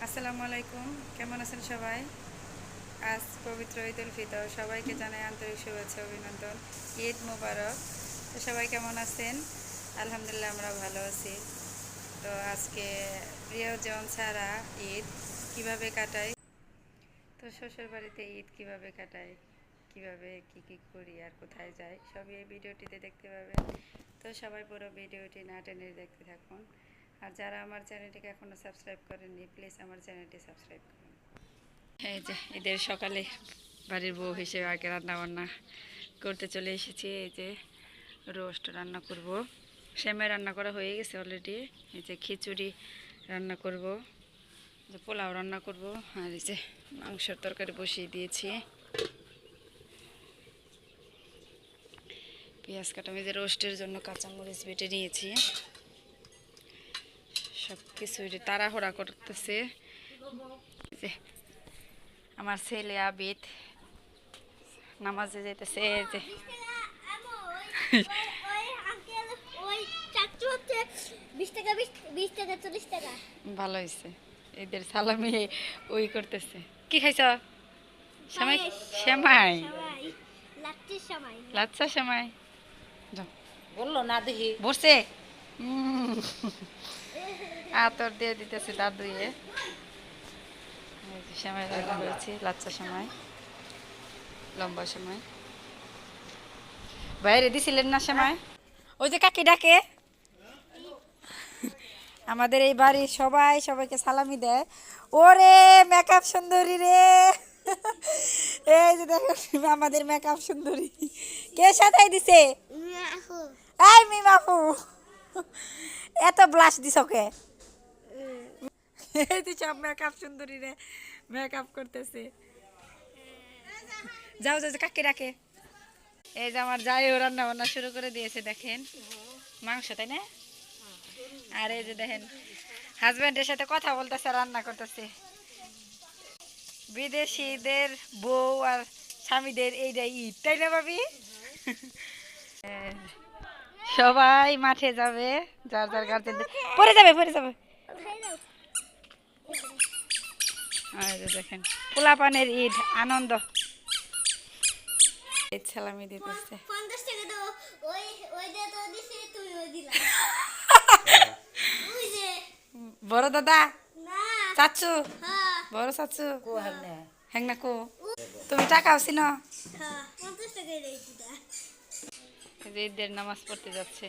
আসসালামু আলাইকুম, কেমন আছেন সবাই? আজ পবিত্র ঈদ উল ফিতর, সবাইকে জানাই আন্তরিক শুভেচ্ছা অভিনন্দন। ঈদ মোবারক। তো সবাই কেমন আছেন? আলহামদুলিল্লাহ, আমরা ভালো আছি। তো আজকে প্রিয়জন ছাড়া ঈদ কিভাবে কাটাই, তো শ্বশুর বাড়িতে ঈদ কিভাবে কাটাই, কিভাবে কি কি করি আর কোথায় যাই, সবই এই ভিডিওটিতে দেখতে পাবেন। তো সবাই পুরো ভিডিওটি না টেনে দেখতে থাকুন। আর যারা আমার চ্যানেলটিকে এখনও সাবস্ক্রাইব করেননি, প্লিজ আমার চ্যানেলটি সাবস্ক্রাইব করুন। এই যে ঈদের সকালে বাড়ির বউ হিসেবে আগে রান্না বান্না করতে চলে এসেছি। এই যে রোস্ট রান্না করব, সেমাই রান্না করা হয়ে গেছে অলরেডি। এই যে খিচুড়ি রান্না করব, যে পোলাও রান্না করব, আর এই যে মাংসের তরকারি বসিয়ে দিয়েছি। পেঁয়াজ কাটা, আমি যে রোস্টের জন্য কাঁচামরিচ বেটে নিয়েছি। সব কিছু তাড়াহুড়া করতেছে। যে আমার ছেলে আবিদ নামাজে যাইতেছে। এই যে ভালো হয়েছে, এদের সালামি ওই করতেছে। কি খাইছ? সেমাই। সেমাই, লাচ্ছা সেমাই। যাও, বললো না দেখি বসে আতর দিয়ে দিতেছে দাদুয়ে। এই যে সেমাই রান্না করেছি, লাচ্ছা সেমাই, লম্বা সেমাই। বাইরে দিছিলেন না সেমাই? ওই যে কাকি ডাকে। আমাদের এই বাড়ির সবাই সবাইকে সালামি দেয়। ওরে মেকআপ সুন্দরী রে! এই যে দেখো আমাদের মেকআপ সুন্দরী। কে সাজাই দিছে? এই মিমাফু, এত ব্লাশ দিছ কে? এই যে সব মেকআপ সুন্দরী রে মেকআপ করতেছে। যাও যাও, কাকে ডাকে। এই যে আমার যাইও রান্না বান্না শুরু করে দিয়েছে, দেখেন মাংস, তাই না? আর এই যে দেখেন হাজব্যান্ডের সাথে কথা বলতেছে, রান্না করতেছে। বিদেশিদের বউ আর স্বামীদের এইটাই ঈদ, তাই না ভাবি? সবাই মাঠে যাবে, যার যার গার্জেন পরে যাবে, পরে যাবে। আর দেখেন পোলাপানের ঈদ আনন্দ। ঈদ সালামি দিতেছে। বড় দাদা, চাচু, বড় চাচু কো হামনে হ্যাং না কো, তুমি টাকা আছি না? ঈদের নামাজ পড়তে যাচ্ছে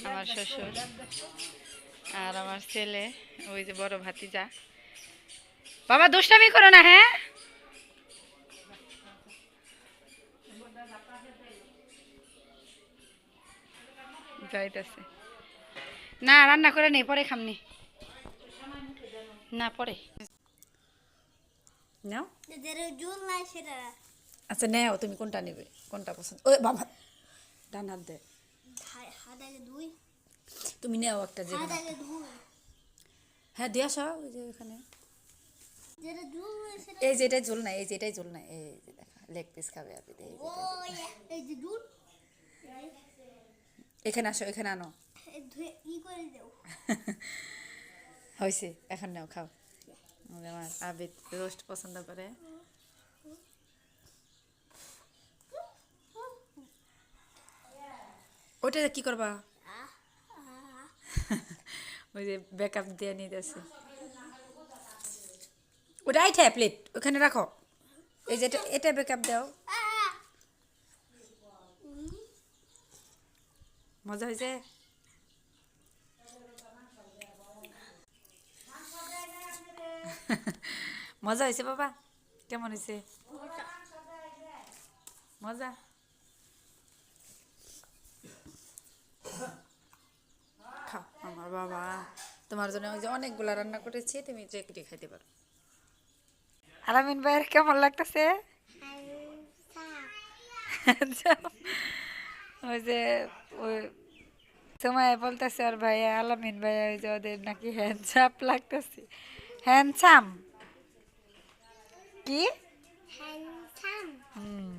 আমার শ্বশুর আর আমার ছেলে, ওই যে বড় ভাতিজা। বাবা দুষ্টামি করো না, হ্যাঁ? যাইতেছে না, রান্না করে নেই, পরে খামনি না, পরে নাও। আচ্ছা নেও, তুমি কোনটা নেবে, কোনটা পছন্দ? ওই বাবা ডান হাত দে, তুমি নেও একটা যে। হ্যাঁ দিয়ে আসো, ওই যে ওখানে। এই যে এটাই ঝোল না, এই যে এটাই ঝোল না, এই যে দেখা লেগ পিস খাবে আপনি, এই যে এখানে আসো, এখানে আনো। হয়েছে, এখন নাও খাও। আমার আবিদ রোস্ট পছন্দ করে। ওটা কি করবা? ওই যে ব্যাকআপ দিয়ে নিতেছে। ওটাই প্লেট ওখানে রাখো। এই যে এটা ব্যাকআপ দাও। মজা হয়েছে? মজা হয়েছে বাবা? কেমন হয়েছে? মজা? খাও আমার বাবা, তোমার জন্য ওই যে অনেকগুলা রান্না করেছি, তুমি যে কেটে খাইতে পারো। আলামিন ভাইয়ের কেমন লাগতেছে? ওই যে ওই সময় বলতেছে আর ভাইয়া, আলামিন ভাইয়া, ওই যে ওদের নাকি হ্যান্ডসাম লাগতেছে। হ্যান্ডসাম কি? হুম।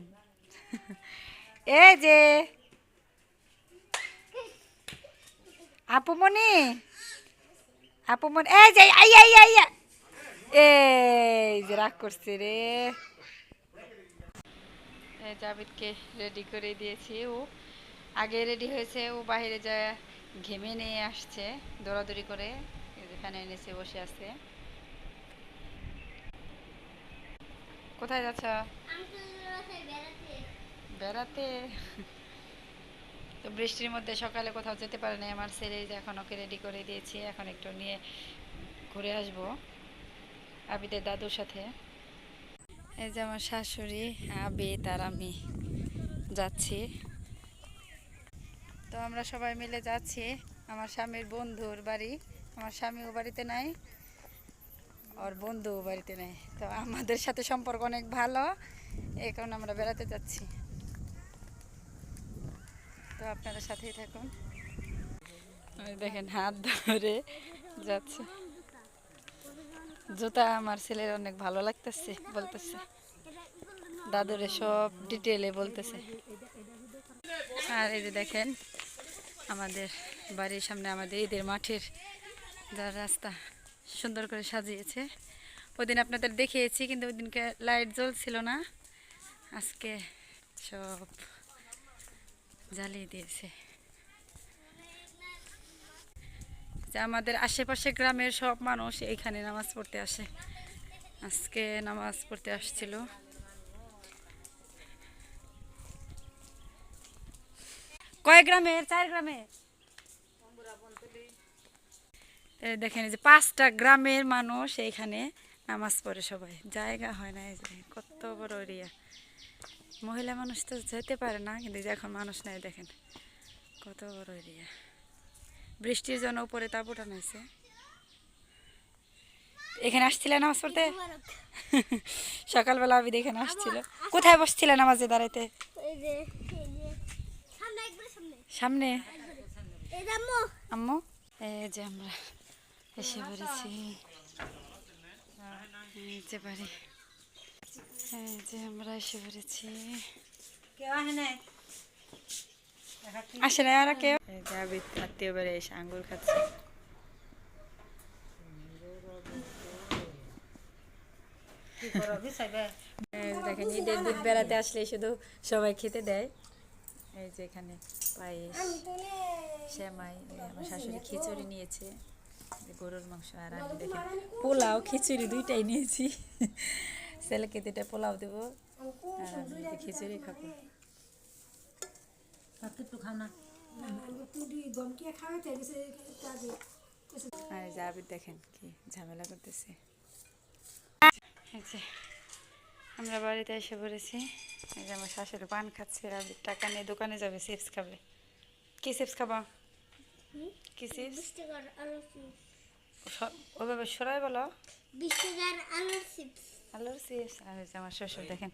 এই যে আপুমনি, আপুমনি, এই যে আইয়া আইয়া আইয়া, এই যে রাগ করছে রে। জাবিদকে রেডি করে দিয়েছি, ও আগে রেডি হয়েছে, ও বাইরে যায় ঘেমে নিয়ে আসছে দৌড়াদৌড়ি করে, এখানে এনেছে বসে আছে। কোথায় যাচ্ছ? বেড়াতে? তো বৃষ্টির মধ্যে সকালে কোথাও যেতে পারে না আমার ছেলে, এখন ওকে রেডি করে দিয়েছি, এখন একটু নিয়ে ঘুরে আসবো আবিদের দাদুর সাথে। এই যে আমার শাশুড়ি, আবিদ আর আমি যাচ্ছি। তো আমরা সবাই মিলে যাচ্ছি আমার স্বামীর বন্ধুর বাড়ি। আমার স্বামীও বাড়িতে নাই, ওর বন্ধুও বাড়িতে নাই, তো আমাদের সাথে সম্পর্ক অনেক ভালো, এই কারণে আমরা বেড়াতে যাচ্ছি। তো আপনাদের সাথেই থাকুন। দেখেন হাত ধরে যাচ্ছে। জুতা আমার ছেলের অনেক ভালো লাগতেছে, বলতেছে দাদুরে সব ডিটেলে বলতেছে। আর এই যে দেখেন আমাদের বাড়ির সামনে আমাদের ঈদের মাঠের যার রাস্তা সুন্দর করে সাজিয়েছে। ওদিন আপনাদের দেখিয়েছি, কিন্তু ওই দিনকে লাইট জ্বলছিল না, আজকে সব জ্বালিয়ে দিয়েছে। যে আমাদের আশেপাশে গ্রামের সব মানুষ এইখানে নামাজ পড়তে আসে, আজকে নামাজ পড়তে আসছিল। কয় গ্রামের? 4 গ্রামের। দেখেন এই যে 5টা গ্রামের মানুষ এইখানে নামাজ পড়ে, সবাই জায়গা হয় না। এই যে কত বড় এরিয়া, মহিলা মানুষ তো যেতে পারে না, কিন্তু এখন মানুষ নাই, দেখেন কত বড় এরিয়া। বৃষ্টির জন্য উপরে তাপ উঠানো হয়েছে। এখানে আসছিলে নামাজ পড়তে? সকালবেলা আবিদ এখানে আসছিল। কোথায় বসছিলে নামাজে দাঁড়াইতে? সামনে। আম্মু এই যে আমরা এসে পড়েছি, নিতে পারি। এই যে আমরা এসে পড়েছি, আসে না আর কেউ। আবিদ আত্মীয় বাড়ি এসে আঙ্গুর খাচ্ছে। দেখেন ঈদের দিন বেড়াতে আসলে শুধু সবাই খেতে দেয়। এই যে এখানে পায়েস, সেমাই, আমার শাশুড়ি খিচুড়ি নিয়েছে, গরুর মাংস, আর আমি দেখেন পোলাও খিচুড়ি দুইটাই নিয়েছি। ছেলেকে দুইটা পোলাও দেবো আর আমি খিচুড়ি খাবো। আর জাবিদ দেখেন কি ঝামেলা করতেছে। আমরা বাড়িতে এসে পড়েছি। এই যে আমার শাশুড়ি পান খাচ্ছে, আর টাকা নিয়ে দোকানে যাবে, চিপস খাবে। কি চিপস খাবা? কি চিপস? ওইভাবে সরাই বলো। আলুর চিপস। আর হচ্ছে আমার শ্বশুর দেখেন,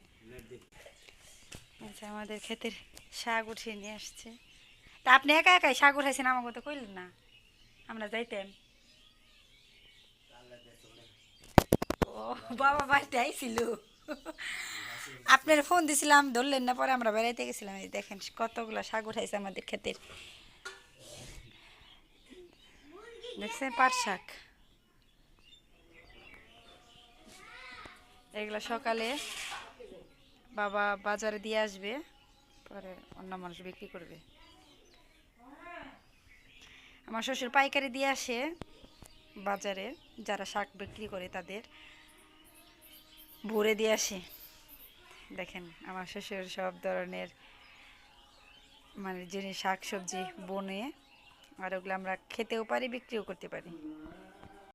আচ্ছা আমাদের ক্ষেতের শাক উঠিয়ে নিয়ে আসছে। তা আপনি একা একাই শাক উঠাইছেন, আমাকে তো কইলেন না, আমরা যাইতেন। ও বাবা বাড়িতে আইছিল, আপনার ফোন দিছিলাম ধরলেন না, পরে আমরা বেড়াইতে গেছিলাম। এই দেখেন কতগুলো শাক উঠাইছে আমাদের ক্ষেতের, দেখছেন পাট শাক। এগুলো সকালে বাবা বাজারে দিয়ে আসবে, পরে অন্য মানুষ বিক্রি করবে। আমার শ্বশুর পাইকারি দিয়ে আসে বাজারে, যারা শাক বিক্রি করে তাদের ভরে দিয়ে আসে। দেখেন আমার শ্বশুর সব ধরনের মানে জিনিস শাক সবজি বনে, আর ওগুলো আমরা খেতেও পারি, বিক্রিও করতে পারি।